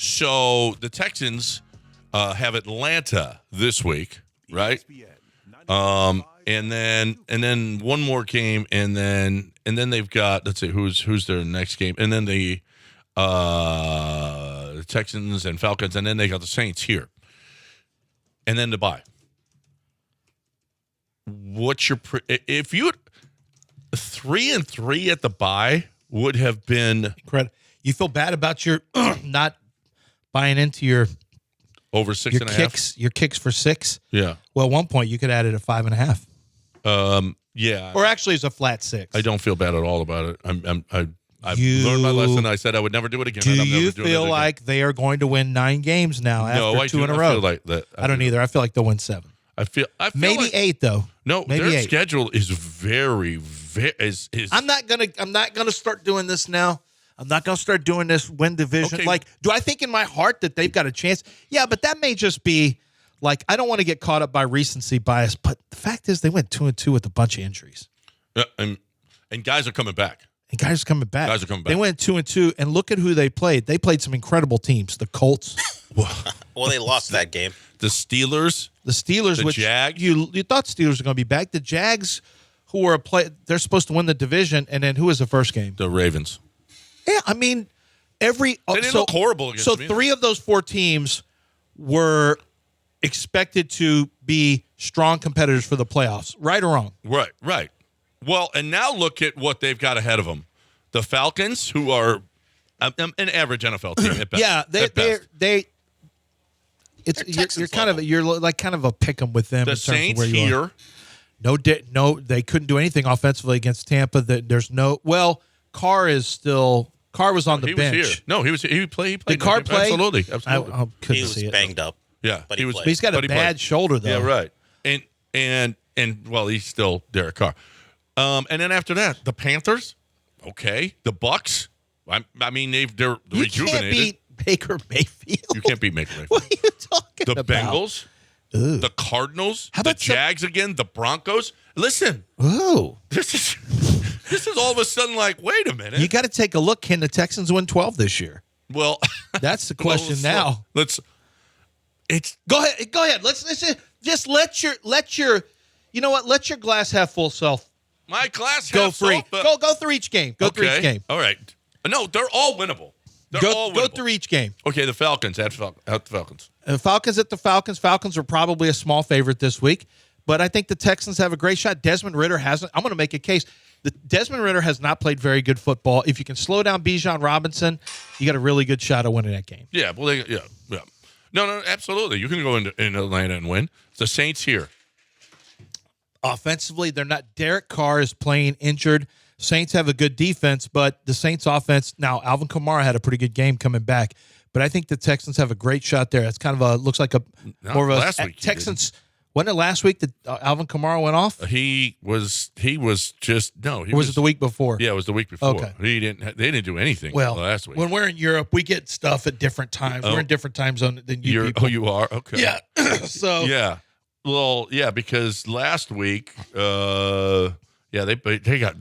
So the Texans have Atlanta this week, right? And then one more game, and then they've got, let's see, who's their next game, and then the Texans and Falcons, and then they got the Saints here, and then the bye. What's your if you 3-3 at the bye would have been You feel bad about your not buying into your over 6.5 your kicks for 6. Yeah. Well, at one point you could add it at 5.5. Yeah. Or actually, it's a flat 6. I don't feel bad at all about it. I've learned my lesson. I said I would never do it again. Do you feel like they are going to win 9 games now after 2 in a row? I feel like that. I don't either. I feel like they'll win 7. I feel maybe like, 8 though. No, maybe their 8. schedule is very is. I'm not gonna start doing this now. I'm not gonna start doing this win division. Okay. Like, do I think in my heart that they've got a chance? Yeah, but that may just be like I don't want to get caught up by recency bias. But the fact is, they went 2-2 with a bunch of injuries. And guys are coming back. And guys are coming back. Guys are coming back. They went 2-2, and look at who they played. They played some incredible teams. The Colts. Well, they lost that game. The Steelers. The which Jags. You thought Steelers were going to be back. The Jags, who are they're supposed to win the division, and then who was the first game? The Ravens. Yeah, I mean, They didn't look horrible against them. So 3 of those 4 teams were expected to be strong competitors for the playoffs, right or wrong? Right. Well, and now look at what they've got ahead of them. The Falcons, who are an average NFL team at best. Yeah, you're like kind of a pick 'em with them. The in terms Saints of where you are. here. No, they couldn't do anything offensively against Tampa. Carr was on the bench. Was here. No, he played. Did Carr play? Absolutely. I couldn't He was see it. banged up. Yeah, but he played. He's got a bad shoulder though. Yeah, right. And well, he's still Derek Carr. And then after that, the Panthers. Okay, the Bucks. I mean, they're You rejuvenated. can't beat Baker Mayfield. You can't beat Baker Mayfield. What are you talking The about? Bengals, the Cardinals, the Jags again, the Broncos. Listen, this is all of a sudden like, wait a minute. You got to take a look. Can the Texans win 12 this year? Well, that's the question now. Go ahead. Let's just let your you know what? Let your glass half full self. My glass go half free. Full, go through each game. Go through each game. All right. No, they're all winnable. Go through each game. Okay, the Falcons at the Falcons. Falcons at the Falcons. Falcons are probably a small favorite this week, but I think the Texans have a great shot. Desmond Ridder hasn't. I'm going to make a case. Desmond Ridder has not played very good football. If you can slow down Bijan Robinson, you got a really good shot of winning that game. Yeah, well, yeah. No, absolutely. You can go in Atlanta and win. The Saints here. Offensively, they're not. Derek Carr is playing injured. Saints have a good defense, but the Saints offense, now Alvin Kamara had a pretty good game coming back, but I think the Texans have a great shot there. It's kind of looks like more of a last week Texans. Wasn't it last week that Alvin Kamara went off? He was just no. Was it the week before? Yeah, it was the week before. Okay. They didn't do anything last week. When we're in Europe, we get stuff at different times. We're in different time zone than you people. Oh, you are? Okay. Yeah. So yeah. Well, yeah, because last week, they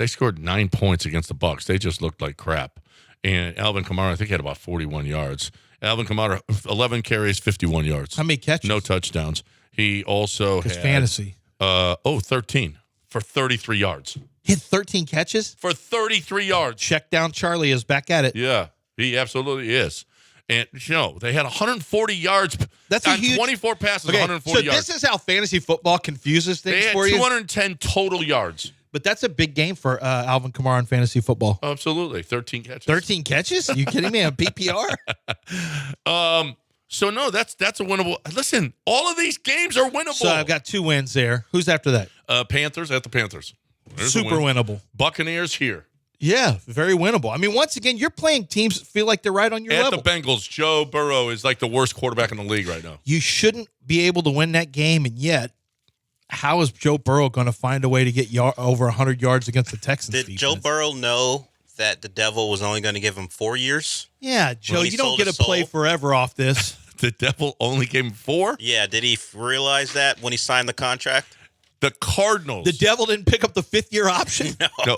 scored 9 points against the Bucks. They just looked like crap. And Alvin Kamara, I think, had about 41 yards. Alvin Kamara, 11 carries, 51 yards. How many catches? No touchdowns. He also had fantasy. 13 for 33 yards. He had 13 catches for 33 yards. Check down Charlie is back at it. Yeah, he absolutely is. And, they had 140 yards. That's on huge, 24 passes, okay, 140 yards. So this is how fantasy football confuses things for you. They had 210 total yards. But that's a big game for Alvin Kamara in fantasy football. Absolutely. 13 catches. 13 catches? Are you kidding me? On PPR? So, no, that's a winnable. Listen, all of these games are winnable. So I've got 2 wins there. Who's after that? Panthers at the Panthers. There's super winnable. Buccaneers here. Yeah, very winnable. I mean, once again, you're playing teams feel like they're right on your level. At the Bengals, Joe Burrow is like the worst quarterback in the league right now. You shouldn't be able to win that game, and yet, how is Joe Burrow going to find a way to get over 100 yards against the Texans Did defense? Joe Burrow know that the devil was only going to give him 4 years? Yeah, Joe, you don't get to play forever off this. The devil only gave him 4? Yeah, did he realize that when he signed the contract? The Cardinals. The devil didn't pick up the 5th-year option? No.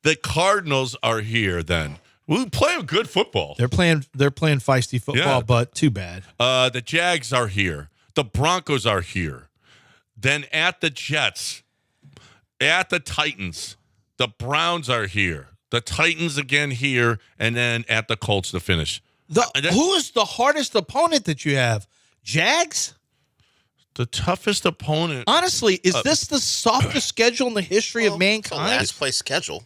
The Cardinals are here then. We play good football. They're playing feisty football, Yeah. but too bad. The Jags are here. The Broncos are here. Then at the Jets, at the Titans, the Browns are here. The Titans again here, and then at the Colts to finish. Who is the hardest opponent that you have? Jags? The toughest opponent. Honestly, is this the softest schedule in the history of The mankind? last place schedule.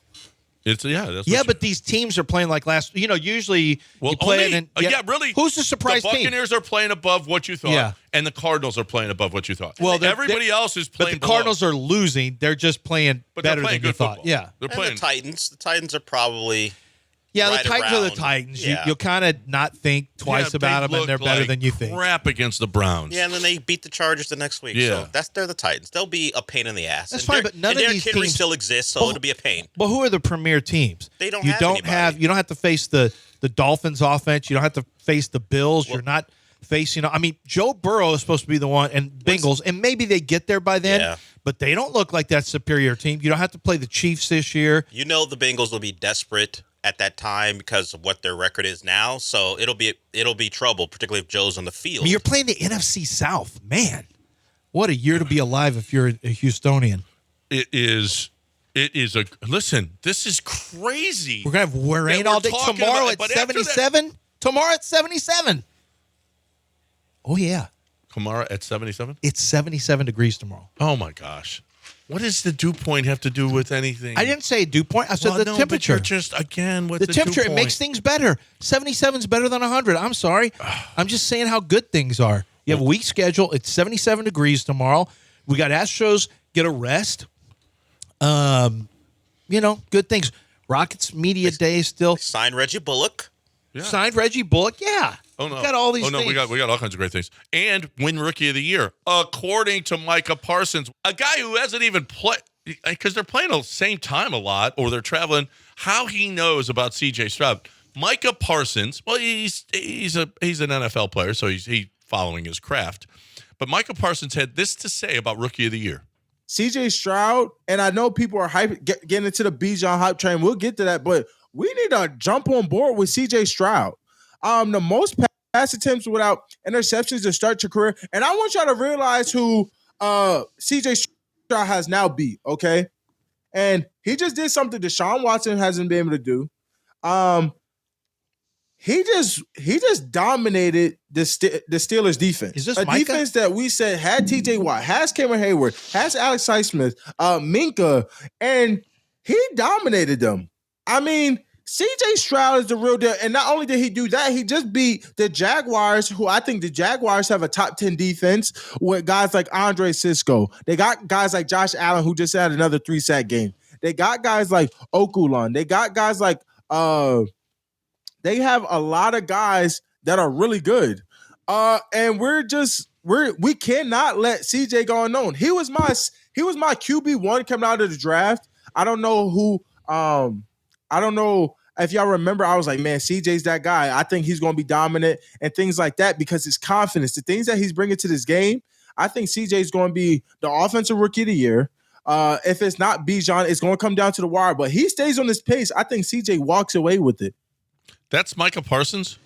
It's that's Yeah, what but these teams are playing like last. Usually Well, you play only- it and really. Who's the surprise The team? Buccaneers are playing above what you thought, Yeah. and the Cardinals are playing above what you thought. Well, everybody else is But playing. the Cardinals are losing. They're just playing but they're better playing than you good thought. football. Yeah, They're And playing. the Titans. The Titans are probably yeah. right The Titans are the around. Titans. Yeah. You'll kind of not think twice Yeah, about they them, and they're look better like than you think. Crap against the Browns. Yeah, and then they beat the Chargers the next week. Yeah. So they're the Titans. They'll be a pain in the ass. That's And fine, Derrick- but none and of Derrick these Henry teams- still exists, so Well, it'll be a pain. But who are the premier teams? They don't You have don't anybody. have. You don't have to face the Dolphins offense. You don't have to face the Bills. You're not facing. I mean, Joe Burrow is supposed to be the one, and Bengals, and maybe they get there by then. Yeah. But they don't look like that superior team. You don't have to play the Chiefs this year. You know the Bengals will be desperate at that time because of what their record is now. So it'll be trouble, particularly if Joe's on the I field. mean, you're playing the NFC South, man. What a year to be alive if you're a Houstonian. It is a listen. This is crazy. We're gonna have rain we're all day talking tomorrow about- at but after that- 77. Tomorrow at 77. Oh yeah, Kamara at 77. it's 77 degrees tomorrow. Oh my gosh. What does the dew point have to do with anything? I didn't say dew point. I said Well, the no, temperature. But you're just again with The the temperature, dew it point. makes things better. 77 is better than 100. I'm sorry. I'm just saying how good things are. You have a weak schedule. It's 77 degrees tomorrow. We got Astros get a rest. Good things. Rockets media day still. Sign Reggie Bullock. Yeah. Signed Reggie Bullock. Yeah. Oh no! We got all these Oh no! things. We got all kinds of great things, and win Rookie of the Year according to Micah Parsons, a guy who hasn't even played because they're playing at the same time a lot, or they're traveling. How he knows about C.J. Stroud? Micah Parsons. Well, he's an NFL player, so he's following his craft. But Micah Parsons had this to say about Rookie of the Year. CJ Stroud, and I know people are getting into the Bijan hype train. We'll get to that, but we need to jump on board with CJ Stroud. The most pass attempts without interceptions to start your career. And I want y'all to realize who CJ Stroud has now beat, okay? And he just did something Deshaun Watson hasn't been able to do. He just dominated the Steelers defense. Is this a Micah? defense that we said had TJ Watt, has Cameron Hayward, has Alex Highsmith, Minka, and he dominated them. I mean, CJ Stroud is the real deal. And not only did he do that, he just beat the Jaguars, who I think the Jaguars have a top 10 defense with guys like Andre Sisco. They got guys like Josh Allen, who just had another 3-sack game. They got guys like Okulon. They got guys like they have a lot of guys that are really good. And we cannot let CJ go unknown. He was my QB1 coming out of the draft. I don't know if y'all remember, I was like, man, CJ's that guy. I think he's going to be dominant and things like that because his confidence, the things that he's bringing to this game, I think CJ's going to be the offensive rookie of the year. If it's not Bijan, it's going to come down to the wire. But he stays on this pace. I think CJ walks away with it. That's Micah Parsons.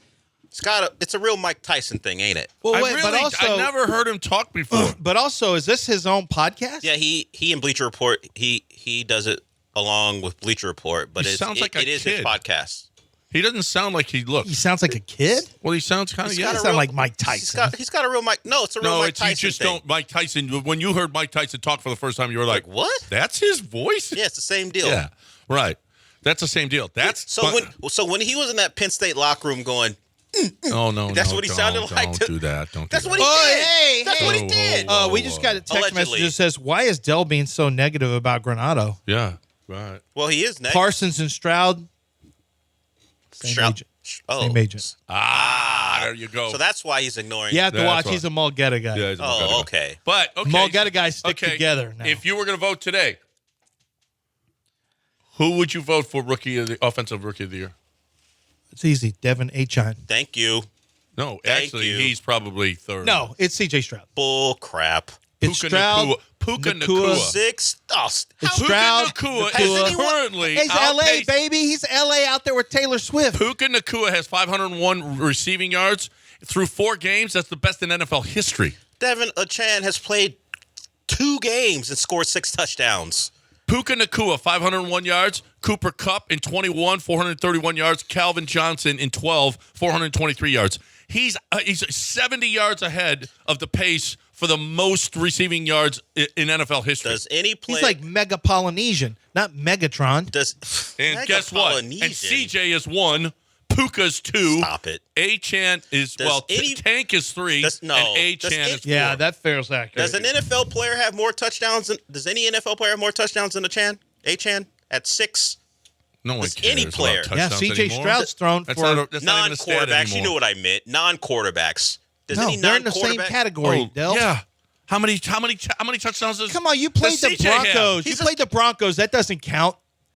It's a real Mike Tyson thing, ain't it? Well, I never heard him talk before. But also, is this his own podcast? Yeah, he and Bleacher Report, he does it along with Bleacher Report, but He sounds like a it is his kid. podcast. He doesn't sound like he looks. He sounds like a kid. Well, he sounds kind of He's yeah. got He a sound real- like Mike Tyson. He's got a real Mike. No, it's a real No, Mike it's you Tyson just thing. don't. Mike Tyson. When you heard Mike Tyson talk for the first time, you were like, What? That's his voice." Yeah, it's the same deal. Yeah, right. That's the same deal. That's so when he was in that Penn State locker room going, Oh no, That's no, what he don't, sounded like Don't to- do that. Don't. that's do what that. he did. That's what he did. We just got a text Allegedly. message that says, "Why is Dell being so negative about Granado?" Yeah, right. Well, he is next. Parsons and Stroud, same Stroud- agent. Oh. Same agent. There you go. So that's why he's ignoring. You have to That's watch. why. He's a Mulgeta guy. Yeah, he's a Mulgeta guy. Oh, okay. But okay, Mulgeta guys stick together now. If you were going to vote today, who would you vote for offensive rookie of the year? It's easy. Devin Achane. Thank you. No, Thank actually, you. he's probably third. No, it's CJ Stroud. Bull crap. It's Stroud, Puka Nacua. Nacua. 6. Oh, It's how- Stroud, Nacua Has is anyone- currently He's LA, outpaced- baby. He's LA out there with Taylor Swift. Puka Nacua has 501 receiving yards through 4 games. That's the best in NFL history. Devin Achan has played 2 games and scored 6 touchdowns. Puka Nacua, 501 yards. Cooper Kupp in 21, 431 yards. Calvin Johnson in 12, 423 yards. He's 70 yards ahead of the pace for the most receiving yards in NFL history. Does any play? He's like Mega Polynesian, not Megatron. And guess what? And CJ is 1. Puka's 2. Stop it. Achan is, Tank is 3. And Achan is 4. Yeah, that feels accurate. Does an NFL player have more touchdowns? Does any NFL player have more touchdowns than Achan at 6? No one Does cares any player. about Yeah, touchdowns CJ anymore. Stroud's thrown That's for not even a stat Non-quarterbacks. You anymore. know what I meant. Non-quarterbacks. Does no, any they're in the same non-quarterback? category, Del. Yeah. How many touchdowns does Come on, you played the CJ have? Broncos. You played the Broncos. That doesn't count.